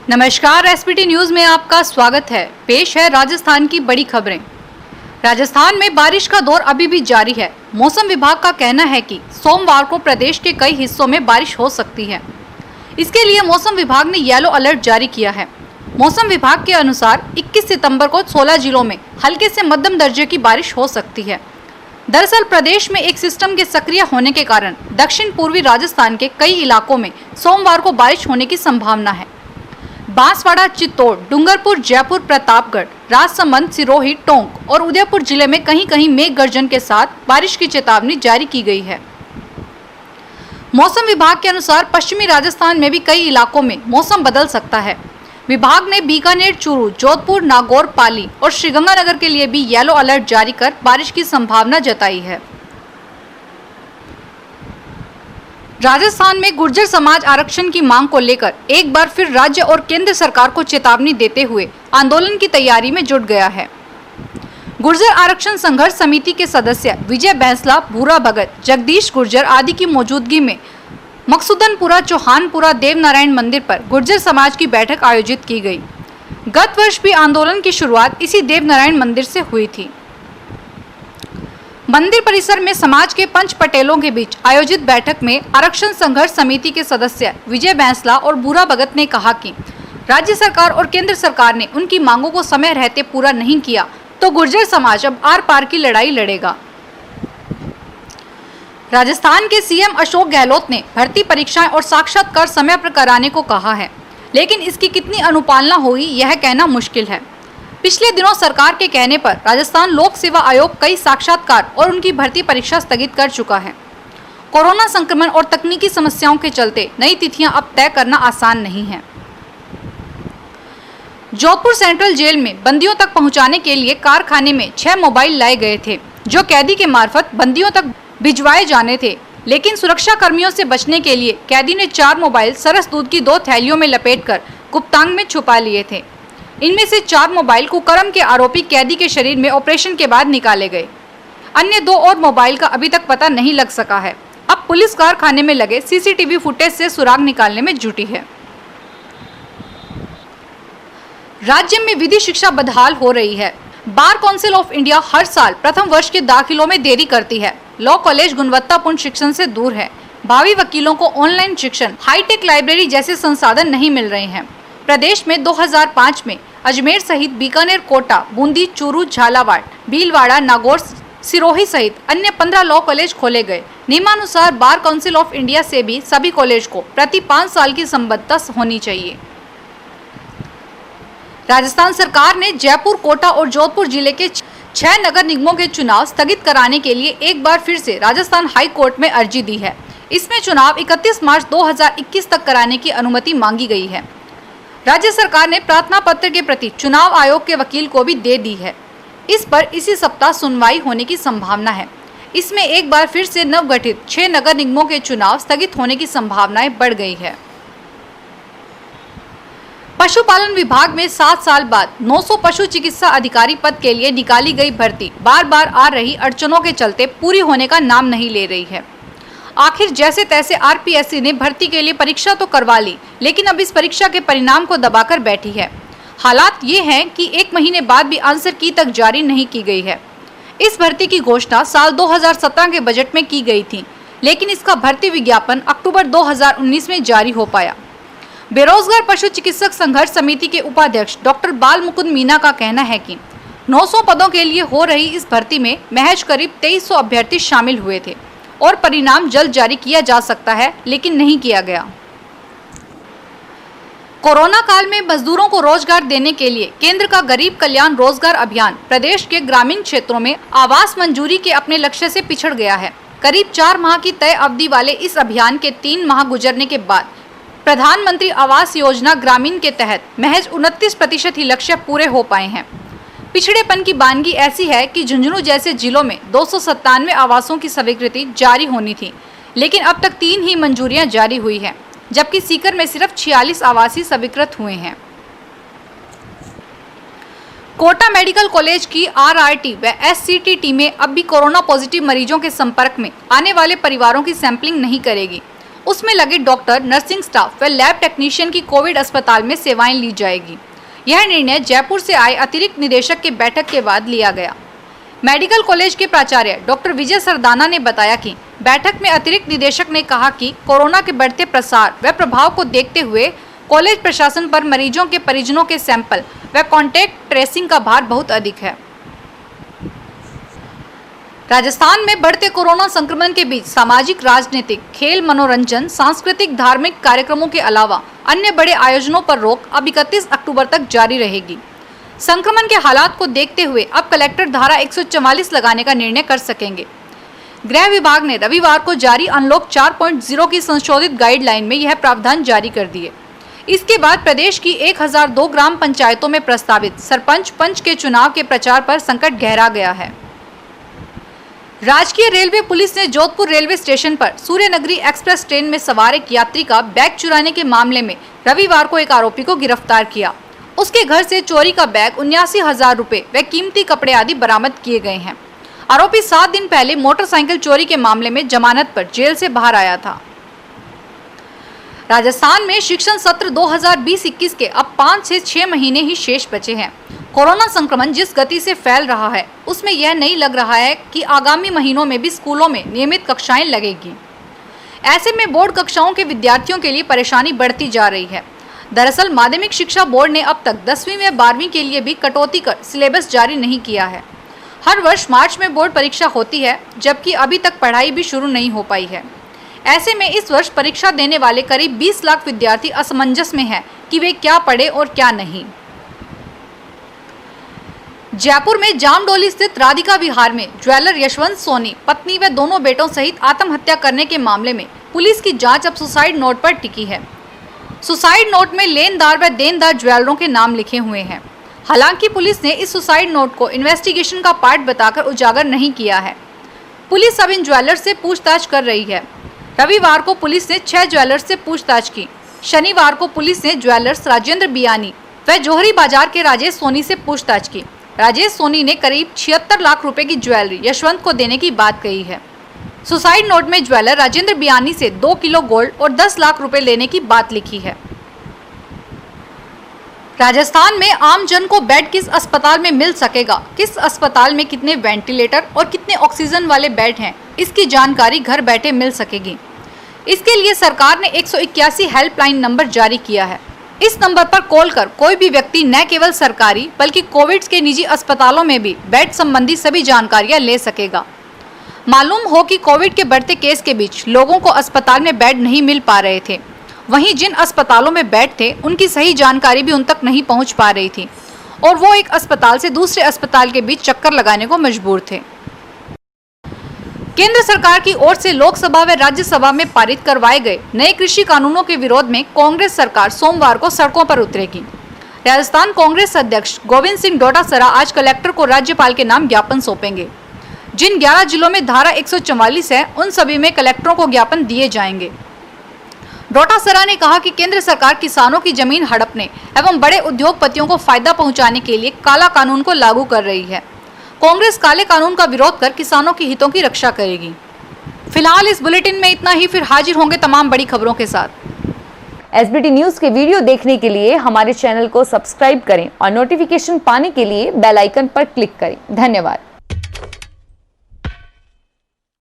नमस्कार, SPT news में आपका स्वागत है। पेश है राजस्थान की बड़ी खबरें। राजस्थान में बारिश का दौर अभी भी जारी है। मौसम विभाग का कहना है कि सोमवार को प्रदेश के कई हिस्सों में बारिश हो सकती है। इसके लिए मौसम विभाग ने येलो अलर्ट जारी किया है। मौसम विभाग के अनुसार 21 सितंबर को 16 जिलों में हल्के से मध्यम दर्जे की बारिश हो सकती है। दरअसल प्रदेश में एक सिस्टम के सक्रिय होने के कारण दक्षिण पूर्वी राजस्थान के कई इलाकों में सोमवार को बारिश होने की संभावना है। बांसवाड़ा, चित्तौड़, डूंगरपुर, जयपुर, प्रतापगढ़, राजसमंद, सिरोही, टोंक और उदयपुर जिले में कहीं कहीं मेघ गर्जन के साथ बारिश की चेतावनी जारी की गई है। मौसम विभाग के अनुसार पश्चिमी राजस्थान में भी कई इलाकों में मौसम बदल सकता है। विभाग ने बीकानेर, चूरू, जोधपुर, नागौर, पाली और श्रीगंगानगर के लिए भी येलो अलर्ट जारी कर बारिश की संभावना जताई है। राजस्थान में गुर्जर समाज आरक्षण की मांग को लेकर एक बार फिर राज्य और केंद्र सरकार को चेतावनी देते हुए आंदोलन की तैयारी में जुट गया है। गुर्जर आरक्षण संघर्ष समिति के सदस्य विजय बैंसला, भूरा भगत, जगदीश गुर्जर आदि की मौजूदगी में मकसूदनपुरा, चौहानपुरा देवनारायण मंदिर पर गुर्जर समाज की बैठक आयोजित की गई। गत वर्ष भी आंदोलन की शुरुआत इसी देवनारायण मंदिर से हुई थी। मंदिर परिसर में समाज के पंच पटेलों के बीच आयोजित बैठक में आरक्षण संघर्ष समिति के सदस्य विजय बैंसला और भूरा भगत ने कहा कि राज्य सरकार और केंद्र सरकार ने उनकी मांगों को समय रहते पूरा नहीं किया तो गुर्जर समाज अब आर पार की लड़ाई लड़ेगा। राजस्थान के सीएम अशोक गहलोत ने भर्ती परीक्षाएं और साक्षात्कार समय पर कराने को कहा है, लेकिन इसकी कितनी अनुपालना हुई यह कहना मुश्किल है। पिछले दिनों सरकार के कहने पर राजस्थान लोक सेवा आयोग कई साक्षात्कार और उनकी भर्ती परीक्षा स्थगित कर चुका है। कोरोना संक्रमण और तकनीकी समस्याओं के चलते नई तिथियां अब तय करना आसान नहीं है। जोधपुर सेंट्रल जेल में बंदियों तक पहुंचाने के लिए कारखाने में 6 मोबाइल लाए गए थे, जो कैदी के मार्फत बंदियों तक भिजवाए जाने थे, लेकिन सुरक्षा कर्मियों से बचने के लिए कैदी ने 4 मोबाइल सरस दूध की 2 थैलियों में लपेटकर गुप्तांग में छुपा लिए थे। इनमें से 4 मोबाइल कुकर्म के आरोपी कैदी के शरीर में ऑपरेशन के बाद निकाले गए। अन्य 2 और मोबाइल का अभी तक पता नहीं लग सका है। अब पुलिस कारखाने में लगे सीसीटीवी फुटेज से सुराग निकालने में जुटी है। राज्य में विधि शिक्षा बदहाल हो रही है। बार काउंसिल ऑफ इंडिया हर साल प्रथम वर्ष के दाखिलों में देरी करती है। लॉ कॉलेज गुणवत्तापूर्ण शिक्षण से दूर है। भावी वकीलों को ऑनलाइन शिक्षण, हाईटेक लाइब्रेरी जैसे संसाधन नहीं मिल रहे हैं। प्रदेश में 2005 में अजमेर सहित बीकानेर, कोटा, बूंदी, चूरू, झालावाड़, भीलवाड़ा, नागौर, सिरोही सहित अन्य 15 लॉ कॉलेज खोले गए। नियमानुसार बार काउंसिल ऑफ इंडिया से भी सभी कॉलेज को प्रति 5 साल की संबद्धता होनी चाहिए। राजस्थान सरकार ने जयपुर, कोटा और जोधपुर जिले के 6 नगर निगमों के चुनाव स्थगित कराने के लिए एक बार फिर से राजस्थान हाई कोर्ट में अर्जी दी है। इसमें चुनाव 31 मार्च 2021 तक कराने की अनुमति मांगी गई है। राज्य सरकार ने प्रार्थना पत्र के प्रति चुनाव आयोग के वकील को भी दे दी है। इस पर इसी सप्ताह सुनवाई होने की संभावना है। इसमें एक बार फिर से नवगठित 6 नगर निगमों के चुनाव स्थगित होने की संभावनाएं बढ़ गई है। पशुपालन विभाग में 7 साल बाद 900 पशु चिकित्सा अधिकारी पद के लिए निकाली गई भर्ती बार बार आ रही अड़चनों के चलते पूरी होने का नाम नहीं ले रही है। आखिर जैसे तैसे आरपीएससी ने भर्ती के लिए परीक्षा तो करवा ली, लेकिन अब इस परीक्षा के परिणाम को दबाकर बैठी है। हालात ये हैं कि 1 महीने बाद भी आंसर की तक जारी नहीं की गई है। इस भर्ती की घोषणा साल 2017 के बजट में की गई थी, लेकिन इसका भर्ती विज्ञापन अक्टूबर 2019 में जारी हो पाया। बेरोजगार पशु चिकित्सक संघर्ष समिति के उपाध्यक्ष डॉक्टर बाल मुकुंद मीना का कहना है कि 900 पदों के लिए हो रही इस भर्ती में महज करीब 2300 अभ्यर्थी शामिल हुए थे और परिणाम जल्द जारी किया जा सकता है, लेकिन नहीं किया गया। कोरोना काल में मजदूरों को रोजगार देने के लिए केंद्र का गरीब कल्याण रोजगार अभियान प्रदेश के ग्रामीण क्षेत्रों में आवास मंजूरी के अपने लक्ष्य से पिछड़ गया है। करीब 4 माह की तय अवधि वाले इस अभियान के 3 माह गुजरने के बाद प्रधानमंत्री आवास योजना ग्रामीण के तहत महज 29% ही लक्ष्य पूरे हो पाए हैं। पिछड़ेपन की बानगी ऐसी है कि झुंझुनू जैसे जिलों में 297 आवासों की स्वीकृति जारी होनी थी, लेकिन अब तक 3 ही मंजूरियां जारी हुई हैं, जबकि सीकर में सिर्फ 46 आवासीय स्वीकृत हुए हैं। कोटा मेडिकल कॉलेज की आरआरटी व एससीटी टीमें अब भी कोरोना पॉजिटिव मरीजों के संपर्क में आने वाले परिवारों की सैंपलिंग नहीं करेगी। उसमें लगे डॉक्टर, नर्सिंग स्टाफ व लैब टेक्नीशियन की कोविड अस्पताल में सेवाएं ली जाएगी। यह निर्णय जयपुर से आए अतिरिक्त निदेशक के बैठक के बाद लिया गया। मेडिकल कॉलेज के प्राचार्य डॉक्टर विजय सरदाना ने बताया कि बैठक में अतिरिक्त निदेशक ने कहा कि कोरोना के बढ़ते प्रसार व प्रभाव को देखते हुए कॉलेज प्रशासन पर मरीजों के परिजनों के सैंपल व कॉन्टैक्ट ट्रेसिंग का भार बहुत अधिक है। राजस्थान में बढ़ते कोरोना संक्रमण के बीच सामाजिक, राजनीतिक, खेल, मनोरंजन, सांस्कृतिक, धार्मिक कार्यक्रमों के अलावा अन्य बड़े आयोजनों पर रोक अब 31 अक्टूबर तक जारी रहेगी। संक्रमण के हालात को देखते हुए अब कलेक्टर धारा 144 लगाने का निर्णय कर सकेंगे। गृह विभाग ने रविवार को जारी अनलॉक 4.0 की संशोधित गाइडलाइन में यह प्रावधान जारी कर दिए। इसके बाद प्रदेश की 1002 ग्राम पंचायतों में प्रस्तावित सरपंच, पंच के चुनाव के प्रचार पर संकट गहरा गया है। राजकीय रेलवे पुलिस ने जोधपुर रेलवे स्टेशन पर सूर्यनगरी एक्सप्रेस ट्रेन में सवार एक यात्री का बैग चुराने के मामले में रविवार को एक आरोपी को गिरफ्तार किया। उसके घर से चोरी का बैग, 79,000 रुपए व कीमती कपड़े आदि बरामद किए गए हैं। आरोपी 7 दिन पहले मोटरसाइकिल चोरी के मामले में जमानत पर जेल से बाहर आया था। राजस्थान में शिक्षण सत्र 2020-21 के अब 5 से 6 महीने ही शेष बचे हैं। कोरोना संक्रमण जिस गति से फैल रहा है उसमें यह नहीं लग रहा है कि आगामी महीनों में भी स्कूलों में नियमित कक्षाएं लगेगी। ऐसे में बोर्ड कक्षाओं के विद्यार्थियों के लिए परेशानी बढ़ती जा रही है। दरअसल माध्यमिक शिक्षा बोर्ड ने अब तक 10वीं व 12वीं के लिए भी कटौती कर सिलेबस जारी नहीं किया है। हर वर्ष मार्च में बोर्ड परीक्षा होती है, जबकि अभी तक पढ़ाई भी शुरू नहीं हो पाई है। ऐसे में इस वर्ष परीक्षा देने वाले करीब 20 लाख विद्यार्थी असमंजस में हैं कि वे क्या पढ़े और क्या नहीं। जयपुर में जामडोली स्थित राधिका विहार में ज्वेलर यशवंत सोनी, पत्नी व दोनों बेटों सहित आत्महत्या करने के मामले में पुलिस की जांच अब सुसाइड नोट पर टिकी है। सुसाइड नोट में लेनदार व देनदार ज्वेलरों के नाम लिखे हुए हैं। हालांकि पुलिस ने इस सुसाइड नोट को इन्वेस्टिगेशन का पार्ट बताकर उजागर नहीं किया है। पुलिस अब इन ज्वेलर्स से पूछताछ कर रही है। रविवार को पुलिस ने 6 ज्वेलर्स से पूछताछ की। शनिवार को पुलिस ने ज्वेलर्स राजेंद्र बियानी व जोहरी बाजार के राजेश सोनी से पूछताछ की। राजेश सोनी ने करीब 76 लाख रुपए की ज्वेलरी यशवंत को देने की बात कही है। सुसाइड नोट में ज्वेलर राजेंद्र बियानी से 2 किलो गोल्ड और 10 लाख रुपए लेने की बात लिखी है। राजस्थान में आम जन को बेड किस अस्पताल में मिल सकेगा, किस अस्पताल में कितने वेंटिलेटर और कितने ऑक्सीजन वाले बेड हैं, इसकी जानकारी घर बैठे मिल सकेगी। इसके लिए सरकार ने 181 हेल्पलाइन नंबर जारी किया है। इस नंबर पर कॉल कर कोई भी व्यक्ति न केवल सरकारी बल्कि कोविड के निजी अस्पतालों में भी बेड संबंधी सभी जानकारियां ले सकेगा। मालूम हो कि कोविड के बढ़ते केस के बीच लोगों को अस्पताल में बेड नहीं मिल पा रहे थे। वहीं जिन अस्पतालों में बेड थे उनकी सही जानकारी भी उन तक नहीं पहुंच पा रही थी और वो एक अस्पताल से दूसरे अस्पताल के बीच चक्कर लगाने को मजबूर थे। केंद्र सरकार की ओर से लोकसभा व राज्यसभा में पारित करवाए गए नए कृषि कानूनों के विरोध में कांग्रेस सरकार सोमवार को सड़कों पर उतरेगी। राजस्थान कांग्रेस अध्यक्ष गोविंद सिंह डोटासरा आज कलेक्टर को राज्यपाल के नाम ज्ञापन सौंपेंगे। जिन 11 जिलों में धारा 144 है उन सभी में कलेक्टरों को ज्ञापन दिए जाएंगे। डोटासरा ने कहा कि केंद्र सरकार किसानों की जमीन हड़पने एवं बड़े उद्योगपतियों को फायदा पहुंचाने के लिए काला कानून को लागू कर रही है। कांग्रेस काले कानून का विरोध कर किसानों के हितों की रक्षा करेगी। फिलहाल इस बुलेटिन में इतना ही, फिर हाजिर होंगे तमाम बड़ी खबरों के साथ। एसबीटी न्यूज के वीडियो देखने के लिए हमारे चैनल को सब्सक्राइब करें और नोटिफिकेशन पाने के लिए बेल आइकन पर क्लिक करें। धन्यवाद।